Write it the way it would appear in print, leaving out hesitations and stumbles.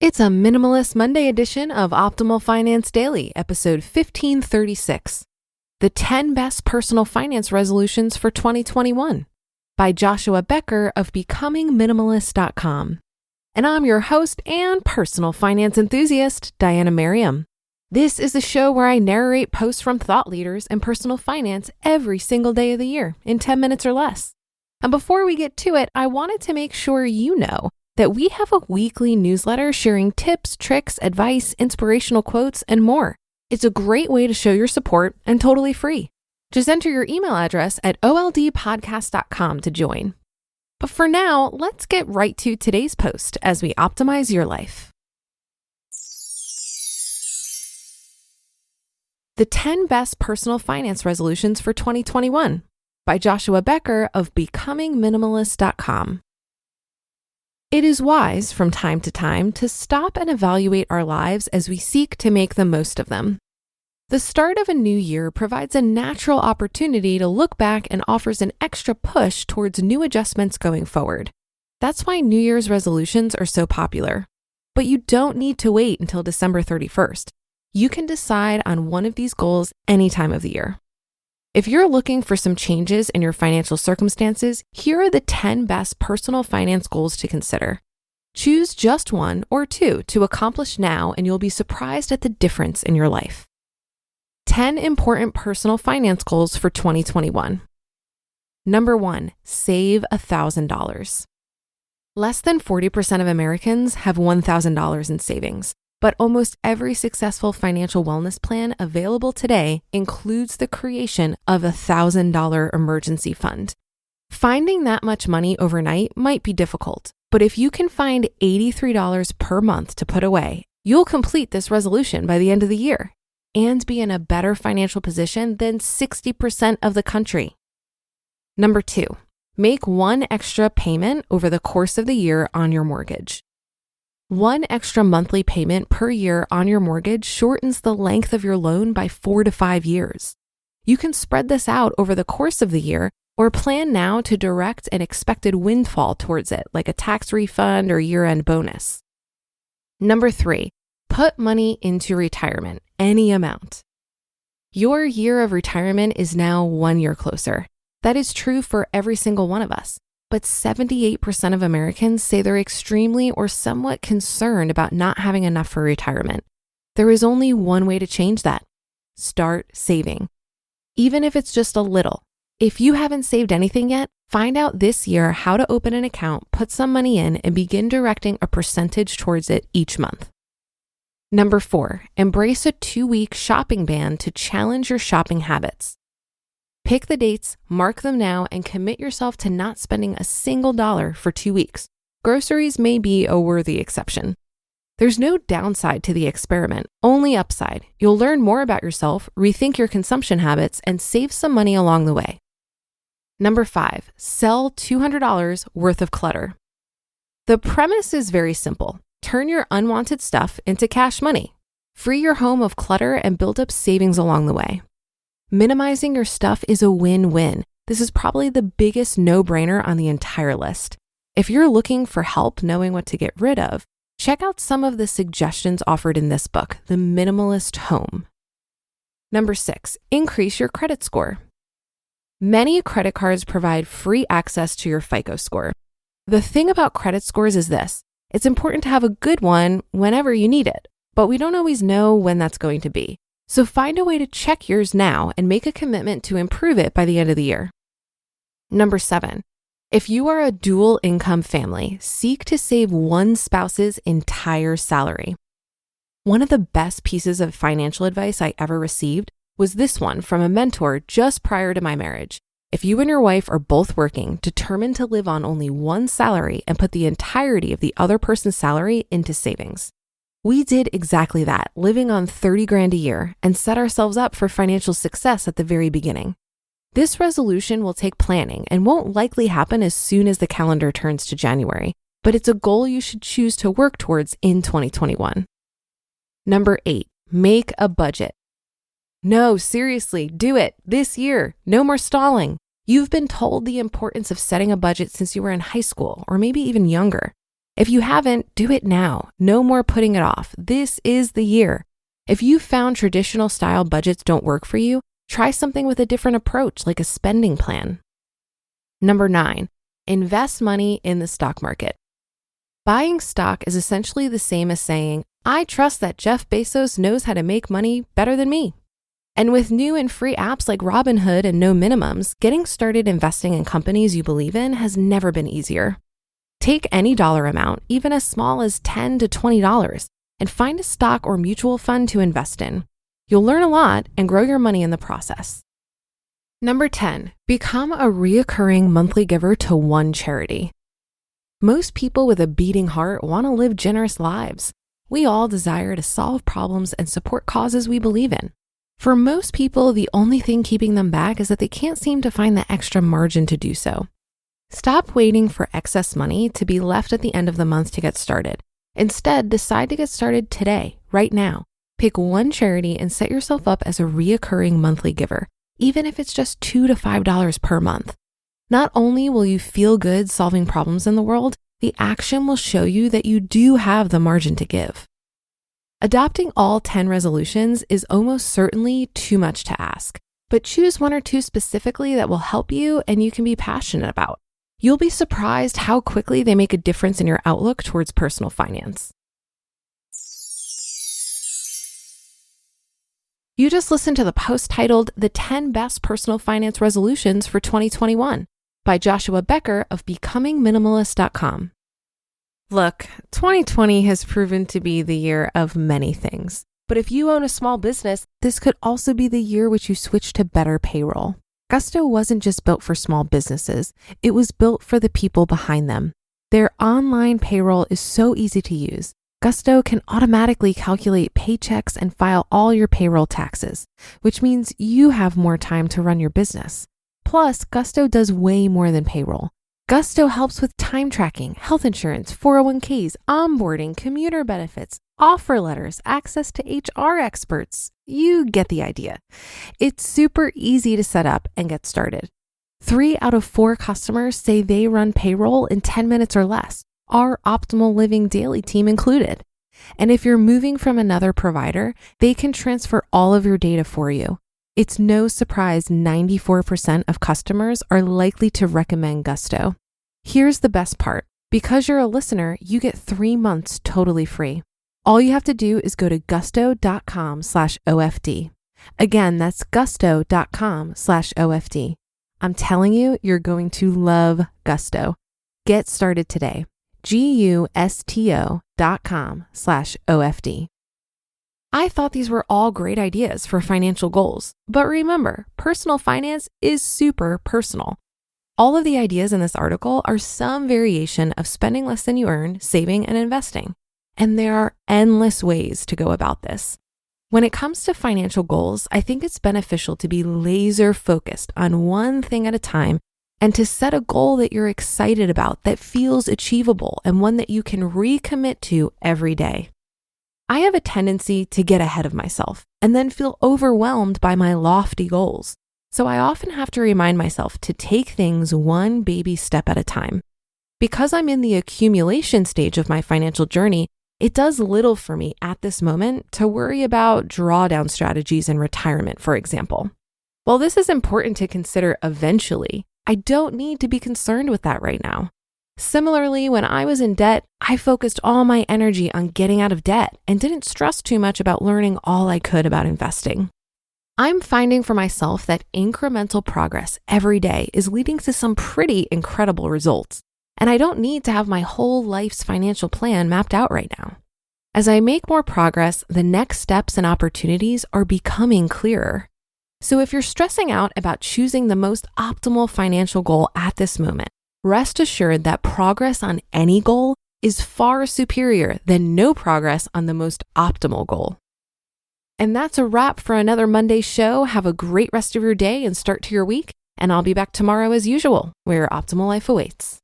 It's a Minimalist Monday edition of Optimal Finance Daily, episode 1536, The 10 Best Personal Finance Resolutions for 2021, by Joshua Becker of BecomingMinimalist.com. And I'm your host and personal finance enthusiast, Diana Merriam. This is the show where I narrate posts from thought leaders in personal finance every single day of the year in 10 minutes or less. And before we get to it, I wanted to make sure you know that we have a weekly newsletter sharing tips, tricks, advice, inspirational quotes, and more. It's a great way to show your support and totally free. Just enter your email address at oldpodcast.com to join. But for now, let's get right to today's post as we optimize your life. The 10 Best Personal Finance Resolutions for 2021 by Joshua Becker of BecomingMinimalist.com. It is wise from time to stop and evaluate our lives as we seek to make the most of them. The start of a new year provides a natural opportunity to look back and offers an extra push towards new adjustments going forward. That's why New Year's resolutions are so popular. But you don't need to wait until December 31st. You can decide on one of these goals any time of the year. If you're looking for some changes in your financial circumstances, here are the 10 best personal finance goals to consider. Choose just one or two to accomplish now, and you'll be surprised at the difference in your life. 10 important personal finance goals for 2021. Number 1, save $1,000. Less than 40% of Americans have $1,000 in savings. But almost every successful financial wellness plan available today includes the creation of a $1,000 emergency fund. Finding that much money overnight might be difficult, but if you can find $83 per month to put away, you'll complete this resolution by the end of the year and be in a better financial position than 60% of the country. Number 2, make one extra payment over the course of the year on your mortgage. One extra monthly payment per year on your mortgage shortens the length of your loan by 4 to 5 years. You can spread this out over the course of the year or plan now to direct an expected windfall towards it, like a tax refund or year-end bonus. Number 3, put money into retirement, any amount. Your year of retirement is now 1 year closer. That is true for every single one of us. But 78% of Americans say they're extremely or somewhat concerned about not having enough for retirement. There is only one way to change that. Start saving. Even if it's just a little. If you haven't saved anything yet, find out this year how to open an account, put some money in, and begin directing a percentage towards it each month. Number 4, embrace a 2-week shopping ban to challenge your shopping habits. Pick the dates, mark them now, and commit yourself to not spending a single dollar for 2 weeks. Groceries may be a worthy exception. There's no downside to the experiment, only upside. You'll learn more about yourself, rethink your consumption habits, and save some money along the way. Number 5, sell $200 worth of clutter. The premise is very simple. Turn your unwanted stuff into cash money. Free your home of clutter and build up savings along the way. Minimizing your stuff is a win-win. This is probably the biggest no-brainer on the entire list. If you're looking for help knowing what to get rid of, check out some of the suggestions offered in this book, The Minimalist Home. Number 6, increase your credit score. Many credit cards provide free access to your FICO score. The thing about credit scores is this: it's important to have a good one whenever you need it, but we don't always know when that's going to be. So find a way to check yours now and make a commitment to improve it by the end of the year. Number 7, if you are a dual income family, seek to save one spouse's entire salary. One of the best pieces of financial advice I ever received was this one from a mentor just prior to my marriage. If you and your wife are both working, determine to live on only one salary and put the entirety of the other person's salary into savings. We did exactly that, living on $30,000 a year, and set ourselves up for financial success at the very beginning. This resolution will take planning and won't likely happen as soon as the calendar turns to January, but it's a goal you should choose to work towards in 2021. Number 8, make a budget. No, seriously, do it this year. No more stalling. You've been told the importance of setting a budget since you were in high school or maybe even younger. If you haven't, do it now. No more putting it off. This is the year. If you found traditional style budgets don't work for you, try something with a different approach, like a spending plan. Number 9, invest money in the stock market. Buying stock is essentially the same as saying, I trust that Jeff Bezos knows how to make money better than me. And with new and free apps like Robinhood and no minimums, getting started investing in companies you believe in has never been easier. Take any dollar amount, even as small as $10 to $20, and find a stock or mutual fund to invest in. You'll learn a lot and grow your money in the process. Number 10, become a reoccurring monthly giver to one charity. Most people with a beating heart want to live generous lives. We all desire to solve problems and support causes we believe in. For most people, the only thing keeping them back is that they can't seem to find the extra margin to do so. Stop waiting for excess money to be left at the end of the month to get started. Instead, decide to get started today, right now. Pick one charity and set yourself up as a reoccurring monthly giver, even if it's just $2 to $5 per month. Not only will you feel good solving problems in the world, the action will show you that you do have the margin to give. Adopting all 10 resolutions is almost certainly too much to ask, but choose one or two specifically that will help you and you can be passionate about. You'll be surprised how quickly they make a difference in your outlook towards personal finance. You just listened to the post titled The 10 Best Personal Finance Resolutions for 2021 by Joshua Becker of BecomingMinimalist.com. Look, 2020 has proven to be the year of many things. But if you own a small business, this could also be the year which you switch to better payroll. Gusto wasn't just built for small businesses. It was built for the people behind them. Their online payroll is so easy to use. Gusto can automatically calculate paychecks and file all your payroll taxes, which means you have more time to run your business. Plus, Gusto does way more than payroll. Gusto helps with time tracking, health insurance, 401ks, onboarding, commuter benefits, offer letters, access to HR experts. You get the idea. It's super easy to set up and get started. 3 out of 4 customers say they run payroll in 10 minutes or less, our Optimal Living Daily team included. And if you're moving from another provider, they can transfer all of your data for you. It's no surprise 94% of customers are likely to recommend Gusto. Here's the best part. Because you're a listener, you get 3 months totally free. All you have to do is go to gusto.com/OFD. Again, that's gusto.com/OFD. I'm telling you, you're going to love Gusto. Get started today. gusto.com/OFD. I thought these were all great ideas for financial goals, but remember, personal finance is super personal. All of the ideas in this article are some variation of spending less than you earn, saving, and investing. And there are endless ways to go about this. When it comes to financial goals, I think it's beneficial to be laser focused on one thing at a time and to set a goal that you're excited about, that feels achievable, and one that you can recommit to every day. I have a tendency to get ahead of myself and then feel overwhelmed by my lofty goals. So I often have to remind myself to take things one baby step at a time. Because I'm in the accumulation stage of my financial journey, it does little for me at this moment to worry about drawdown strategies in retirement, for example. While this is important to consider eventually, I don't need to be concerned with that right now. Similarly, when I was in debt, I focused all my energy on getting out of debt and didn't stress too much about learning all I could about investing. I'm finding for myself that incremental progress every day is leading to some pretty incredible results, and I don't need to have my whole life's financial plan mapped out right now. As I make more progress, the next steps and opportunities are becoming clearer. So if you're stressing out about choosing the most optimal financial goal at this moment, rest assured that progress on any goal is far superior than no progress on the most optimal goal. And that's a wrap for another Monday show. Have a great rest of your day and start to your week. And I'll be back tomorrow as usual, where your optimal life awaits.